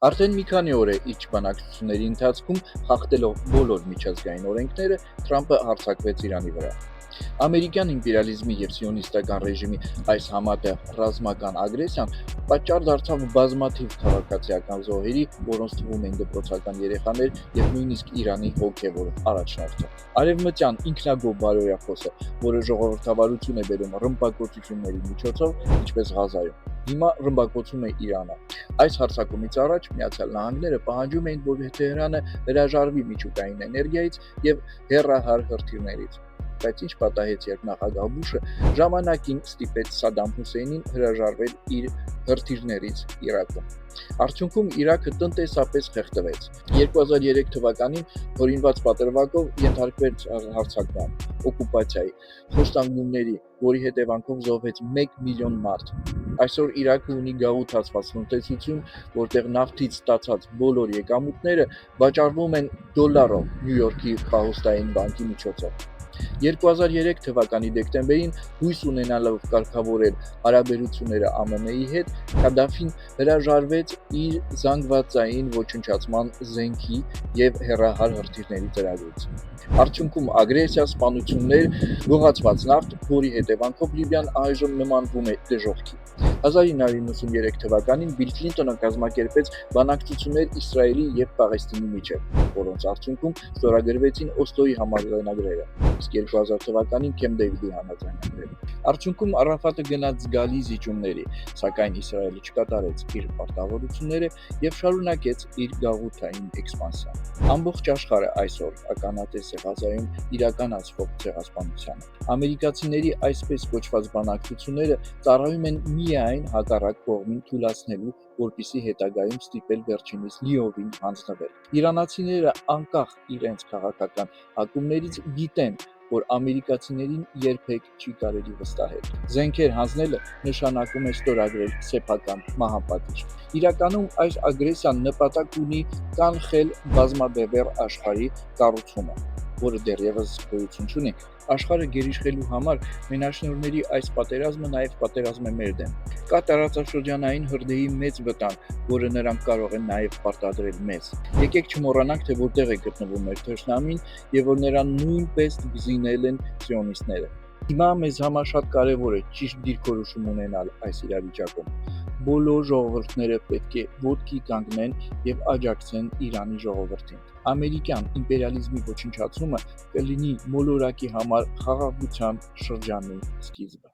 Արդեն մի քանի օր է իր բանակցությունների ընթացքում խախտելով բոլոր միջազգային օրենքները, Թրամփը հարձակվեց Իրանի վրա։ Ամերիկյան իմպերիալիզմի և սիոնիստական ռեժիմի այս համատեղ ռազմական ագրեսիան պատճառ դարձավ բազմաթիվ քաղաքացիական զոհերի, որոնց թվում էին դպրոցական երեխաներ և նույնիսկ Իրանի հոգևոր առաջնորդը։ Արևմտյան ինքնագոհ բարոյախոսը, որը ժողովրդավարություն է բերում ռմբակոծությունների միջոցով, ինչպես Ղազայում, հիմա ռմբակոծում է Իրանը։ Այս հարձակումից առաջ Միացյալ Նահանգները պահանջում էին, որ Թեհրանը հրաժարվի միջուկային էներգիայից և հեռահար հրթիռներից, բայց ինչ պատահեց, երբ նախագահ Բուշը ժամանակին ստիպեց Սադամ Հուսեյնին հրաժարվել իր հրթիռներից Իրաքում։ Արդյունքում Իրաքը տնտեսապես խեղդվեց։ 2003 թվականին հորինված պատրվակով ենթարկվեց հարձակման, օկուպացիայի, խոշտանգումների, որի հետևանքով զոհվեց 1 միլիոն մարդ։ Այսօր Իրաքը ունի գաղութացված տնտեսություն, որտեղ նավթից ստացած բոլոր եկամուտները վաճառվում են դոլարով Նյու Յորքի պահոստային բանկի միջոցով։ 2003 թվականի դեկտեմբերին հույս ունենալով կարգավորել հարաբերությունները ԱՄՆ-ի հետ, Քադաֆին հրաժարվեց իր զանգվածային ոչնչացման զենքի և հեռահար հրթիռների ծրագրից։ Արդյունքում ագրեսիա, սպանություններ, գողացված նավթ, որի հետևանքով Լիբիան այժմ նմանվում է դժոխքի։ 1993 թվականին Բիլ Քլինտոնը կազմակերպեց բանակցություններ Իսրայելի և Պաղեստինի միջև, որոնց արդյունքում ստորագրվեցին Օսլոյի համաձայնագրերը, իսկ 2000 թվականին Քեմփ Դեյվիդի համաձայնագրերը։ Արդյունքում Արաֆատը գնաց զգալի զիջումների, սակայն Իսրայելը չկատարեց իր պարտավորությունները և շարունակեց իր գաղութային էքսպանսիան։ Ամբողջ աշխարհը այսօր ականատես է Ղազայում իրականացվող ցեղասպանությանը։ Ամերիկացիների այսպես կոչված բանակցությունները ծառայում են միայն հակառակ կողմին թուլացնելու, որպեսզի հետագայում ստիպել վերջինիս լիովին հանձնվել։ Իրանացիները անկախ իրենց քաղաքական հակումներից գիտեն, որ ամերիկացիներին երբեք չի կարելի վստահել։ Զենքեր հանձնելը նշանակում է ստորագրել սեփական մահապատիժ։ Իրականում այս ագրեսիան նպատակ ունի կանխել բազմաբևեռ աշխարհի կառուցումը, որը դեռևս գոյություն չունի։ Աշխարհը գերիշխելու համար մենաշնորհների այս պատերազմը նաև պատերազմ է մեր դեմ։ Կա տարածաշրջանային հրդեհի մեծ վտանգ, որը նրանք կարող են նաև պարտադրել մեզ։ Եկեք չմոռանանք, թե որտեղ է գտնվում մեր թշնամին և որ նրան նույնպես զինել են սիոնիստները։ Հիմա մեզ համար շատ կարևոր է ճիշտ դիրքորոշում ունենալ այս իրավիճակում։ Բոլոր ժողովուրդները պետք է ոտքի կանգնեն և աջակցեն Իրանի ժողովրդին։ Ամերիկյան իմպերիալիզմի ոչնչացումը կլինի մոլորակի համար խաղաղության շրջանի սկիզբը։